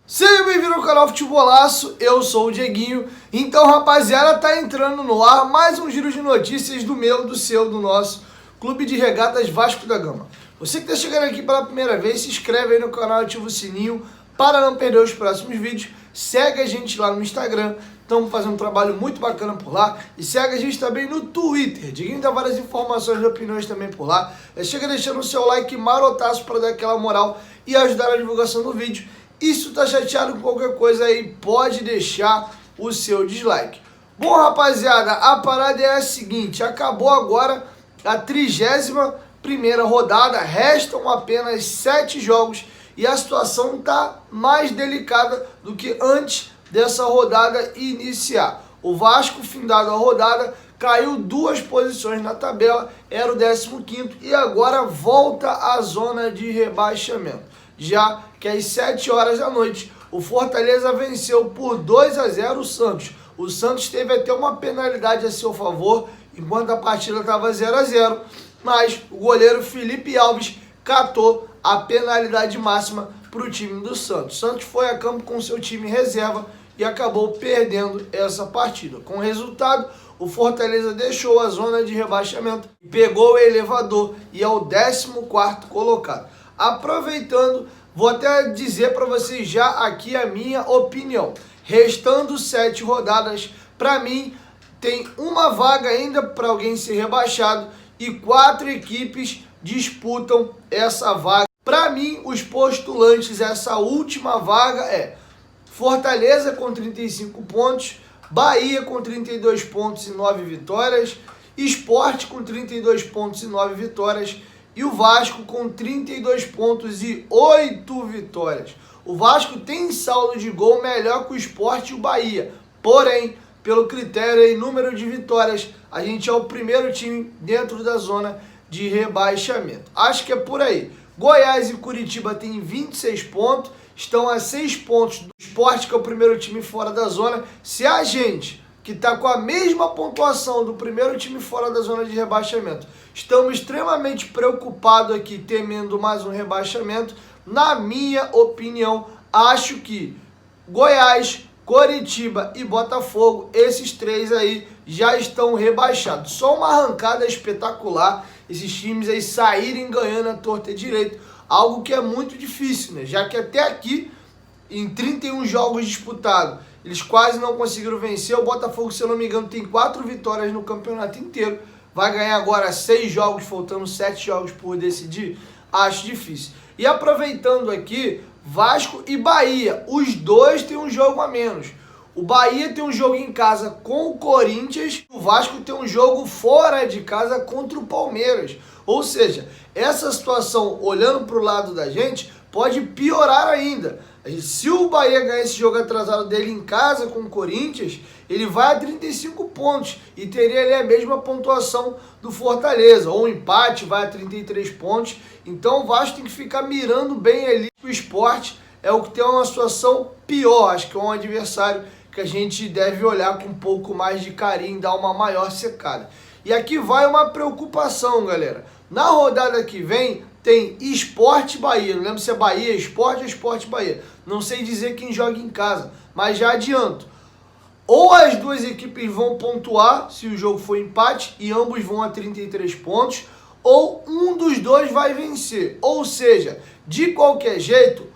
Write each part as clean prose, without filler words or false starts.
Seja bem-vindo ao canal Futebolaço, eu sou o Dieguinho. Então, rapaziada, tá entrando no ar mais um giro de notícias do meu, do seu, do nosso Clube de Regatas Vasco da Gama. Você que tá chegando aqui pela primeira vez, se inscreve aí no canal, ativa o sininho para não perder os próximos vídeos. Segue a gente lá no Instagram, estamos fazendo um trabalho muito bacana por lá. E segue a gente também no Twitter, Dieguinho dá várias informações e opiniões também por lá. Chega deixando o seu like marotaço para dar aquela moral e ajudar na divulgação do vídeo. E se tu tá chateado com qualquer coisa aí, pode deixar o seu dislike. Bom, rapaziada, a parada é a seguinte: acabou agora a 31ª rodada, restam apenas 7 jogos e a situação tá mais delicada do que antes dessa rodada iniciar. O Vasco, findado a rodada, caiu 2 posições na tabela, era o 15º e agora volta à zona de rebaixamento. Já que às 7 horas da noite, o Fortaleza venceu por 2-0 o Santos. O Santos teve até uma penalidade a seu favor, enquanto a partida estava 0-0, mas o goleiro Felipe Alves catou a penalidade máxima para o time do Santos. O Santos foi a campo com seu time reserva e acabou perdendo essa partida. Com o resultado, o Fortaleza deixou a zona de rebaixamento, pegou o elevador e é o 14º colocado. Aproveitando, vou até dizer para vocês já aqui a minha opinião. Restando 7 rodadas, para mim, tem uma vaga ainda para alguém ser rebaixado e 4 equipes disputam essa vaga. Para mim, os postulantes a essa última vaga é Fortaleza com 35 pontos, Bahia com 32 pontos e 9 vitórias, Sport com 32 pontos e 9 vitórias, e o Vasco com 32 pontos e 8 vitórias. O Vasco tem saldo de gol melhor que o Sport e o Bahia. Porém, pelo critério e número de vitórias, a gente é o primeiro time dentro da zona de rebaixamento. Acho que é por aí. Goiás e Curitiba têm 26 pontos, estão a 6 pontos do Sport, que é o primeiro time fora da zona. Se a gente, que está com a mesma pontuação do primeiro time fora da zona de rebaixamento, estamos extremamente preocupados aqui, temendo mais um rebaixamento, na minha opinião, acho que Goiás, Coritiba e Botafogo, esses 3 aí já estão rebaixados. Só uma arrancada espetacular, esses times aí saírem ganhando a torta e direito, algo que é muito difícil, né? Já que até aqui, em 31 jogos disputados, eles quase não conseguiram vencer. O Botafogo, se eu não me engano, tem 4 vitórias no campeonato inteiro. Vai ganhar agora 6 jogos, faltando 7 jogos por decidir. Acho difícil. E aproveitando aqui, Vasco e Bahia. Os dois têm um jogo a menos. O Bahia tem um jogo em casa com o Corinthians. O Vasco tem um jogo fora de casa contra o Palmeiras. Ou seja, essa situação, olhando para o lado da gente, pode piorar ainda. Se o Bahia ganhar esse jogo atrasado dele em casa com o Corinthians, ele vai a 35 pontos e teria ali a mesma pontuação do Fortaleza. Ou um empate, vai a 33 pontos. Então o Vasco tem que ficar mirando bem ali. O Sport é o que tem uma situação pior. Acho que é um adversário que a gente deve olhar com um pouco mais de carinho, dar uma maior secada. E aqui vai uma preocupação, galera. Na rodada que vem, tem Sport Bahia. Não lembro se é Bahia, Sport ou Sport Bahia. Não sei dizer quem joga em casa, mas já adianto. Ou as duas equipes vão pontuar, se o jogo for empate, e ambos vão a 33 pontos, ou um dos dois vai vencer. Ou seja, de qualquer jeito,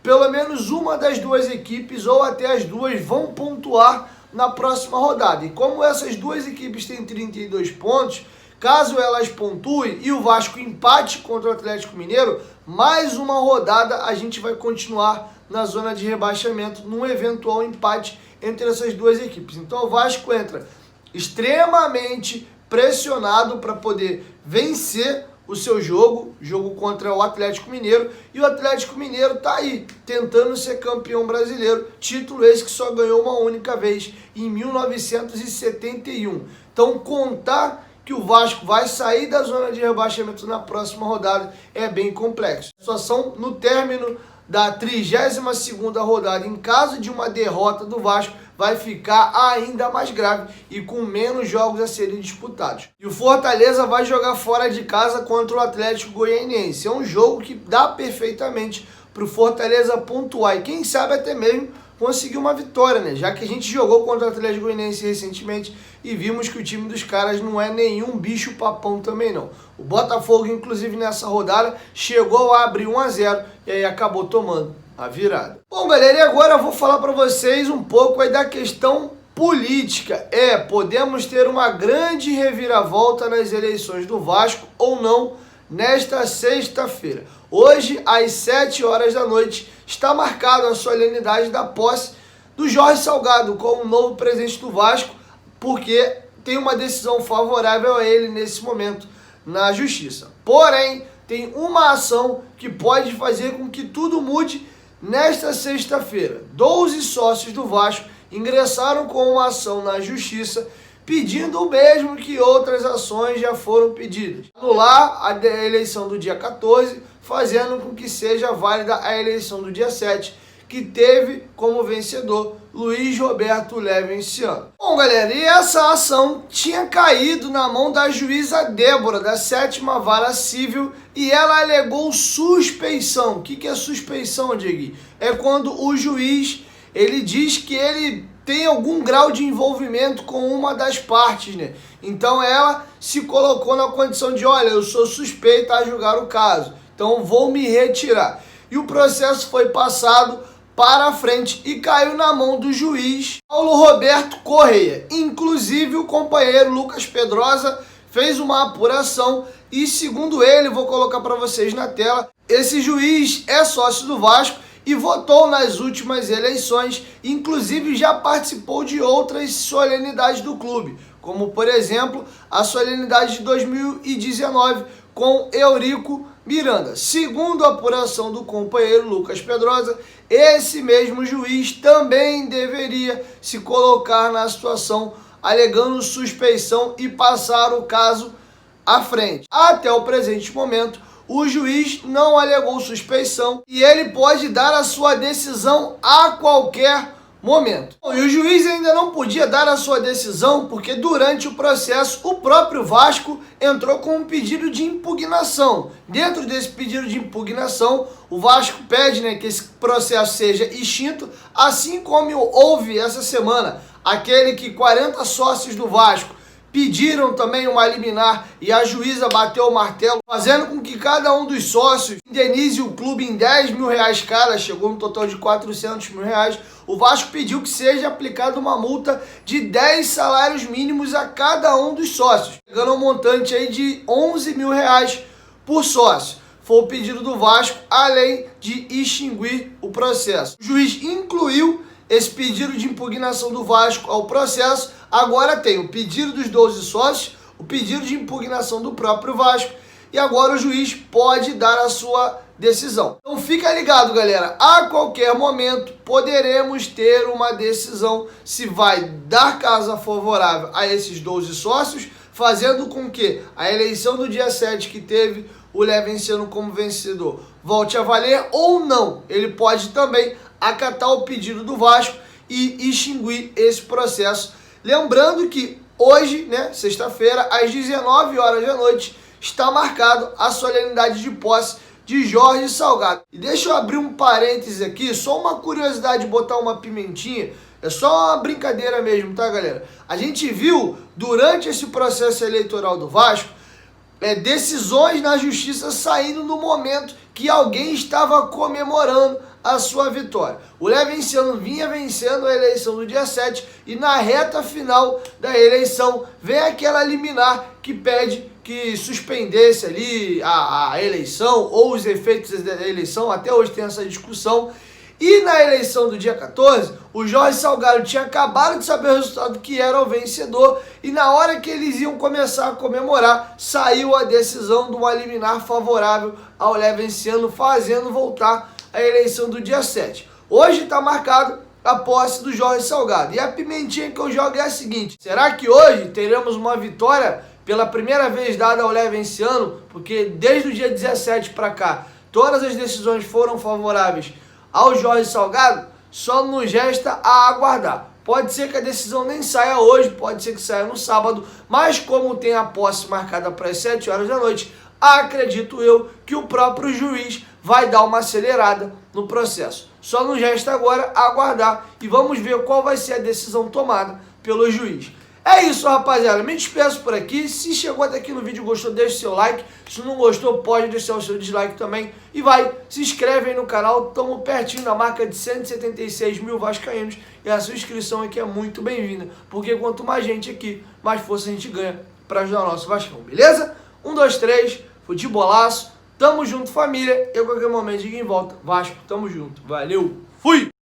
pelo menos uma das duas equipes, ou até as duas, vão pontuar na próxima rodada. E como essas duas equipes têm 32 pontos, caso elas pontuem e o Vasco empate contra o Atlético Mineiro, mais uma rodada a gente vai continuar na zona de rebaixamento num eventual empate entre essas duas equipes. Então o Vasco entra extremamente pressionado para poder vencer o seu jogo contra o Atlético Mineiro, e o Atlético Mineiro está aí, tentando ser campeão brasileiro, título esse que só ganhou uma única vez, em 1971. Então contar que o Vasco vai sair da zona de rebaixamento na próxima rodada é bem complexo. A situação no término da 32ª rodada, em caso de uma derrota do Vasco, vai ficar ainda mais grave e com menos jogos a serem disputados. E o Fortaleza vai jogar fora de casa contra o Atlético Goianiense. É um jogo que dá perfeitamente para o Fortaleza pontuar e quem sabe até mesmo conseguir uma vitória, né? Já que a gente jogou contra o Atlético Goianiense recentemente e vimos que o time dos caras não é nenhum bicho papão também não. O Botafogo, inclusive nessa rodada, chegou a abrir 1-0 e aí acabou tomando a virada. Bom, galera, e agora eu vou falar para vocês um pouco aí da questão política. Podemos ter uma grande reviravolta nas eleições do Vasco ou não nesta sexta-feira. Hoje, às 7 horas da noite, está marcada a solenidade da posse do Jorge Salgado como novo presidente do Vasco, porque tem uma decisão favorável a ele nesse momento na Justiça. Porém, tem uma ação que pode fazer com que tudo mude nesta sexta-feira. 12 sócios do Vasco ingressaram com uma ação na Justiça pedindo o mesmo que outras ações já foram pedidas. Anular a eleição do dia 14, fazendo com que seja válida a eleição do dia 7, que teve como vencedor Luiz Roberto Levenciano. Bom, galera, e essa ação tinha caído na mão da juíza Débora, da 7ª Vara Civil, e ela alegou suspeição. O que é suspeição, Diego? É quando o juiz ele diz que ele tem algum grau de envolvimento com uma das partes, né? Então ela se colocou na condição de, olha, eu sou suspeita a julgar o caso, então vou me retirar. E o processo foi passado para frente e caiu na mão do juiz Paulo Roberto Correia. Inclusive o companheiro Lucas Pedrosa fez uma apuração e, segundo ele, vou colocar para vocês na tela, esse juiz é sócio do Vasco e votou nas últimas eleições, inclusive já participou de outras solenidades do clube, como por exemplo a solenidade de 2019 com Eurico Miranda. Segundo a apuração do companheiro Lucas Pedrosa, esse mesmo juiz também deveria se colocar na situação, alegando suspeição e passar o caso à frente. Até o presente momento, o juiz não alegou suspeição e ele pode dar a sua decisão a qualquer momento. Bom, e o juiz ainda não podia dar a sua decisão porque durante o processo o próprio Vasco entrou com um pedido de impugnação. Dentro desse pedido de impugnação, o Vasco pede, né, que esse processo seja extinto, assim como houve essa semana aquele que 40 sócios do Vasco pediram também uma liminar e a juíza bateu o martelo, fazendo com que cada um dos sócios indenize o clube em 10 mil reais cada, chegou no total de 400 mil reais. O Vasco pediu que seja aplicada uma multa de 10 salários mínimos a cada um dos sócios, chegando a um montante aí de 11 mil reais por sócio. Foi o pedido do Vasco, além de extinguir o processo. O juiz incluiu esse pedido de impugnação do Vasco ao processo. Agora tem o pedido dos 12 sócios, o pedido de impugnação do próprio Vasco e agora o juiz pode dar a sua decisão. Então fica ligado, galera, a qualquer momento poderemos ter uma decisão se vai dar casa favorável a esses 12 sócios, fazendo com que a eleição do dia 7 que teve o Levenciano como vencedor volte a valer ou não. Ele pode também acatar o pedido do Vasco e extinguir esse processo. Lembrando que hoje, né, sexta-feira, às 19 horas da noite, está marcado a solenidade de posse de Jorge Salgado. E deixa eu abrir um parêntese aqui, só uma curiosidade, botar uma pimentinha, é só uma brincadeira mesmo, tá, galera? A gente viu, durante esse processo eleitoral do Vasco, decisões na justiça saindo no momento que alguém estava comemorando a sua vitória. O Levenciano vinha vencendo a eleição do dia 7 e na reta final da eleição vem aquela liminar que pede que suspendesse ali a eleição ou os efeitos da eleição. Até hoje tem essa discussão. E na eleição do dia 14, o Jorge Salgado tinha acabado de saber o resultado, que era o vencedor, e na hora que eles iam começar a comemorar, saiu a decisão de uma liminar favorável ao Levenciano, fazendo voltar a eleição do dia 7. Hoje está marcado a posse do Jorge Salgado. E a pimentinha que eu jogo é a seguinte: será que hoje teremos uma vitória pela primeira vez dada ao Levenciano? Porque desde o dia 17 para cá todas as decisões foram favoráveis ao Jorge Salgado, só nos resta a aguardar. Pode ser que a decisão nem saia hoje, pode ser que saia no sábado, mas como tem a posse marcada para as 7 horas da noite, acredito eu que o próprio juiz vai dar uma acelerada no processo. Só nos resta agora aguardar e vamos ver qual vai ser a decisão tomada pelo juiz. É isso, rapaziada. Me despeço por aqui. Se chegou até aqui no vídeo e gostou, deixa o seu like. Se não gostou, pode deixar o seu dislike também. E se inscreve aí no canal. Estamos pertinho da marca de 176 mil vascaínos. E a sua inscrição aqui é muito bem-vinda. Porque quanto mais gente aqui, mais força a gente ganha para ajudar o nosso Vascão. Beleza? 1, 2, 3. Futebolaço. Tamo junto, família. Eu, a qualquer momento, digo em volta. Vasco, tamo junto. Valeu. Fui!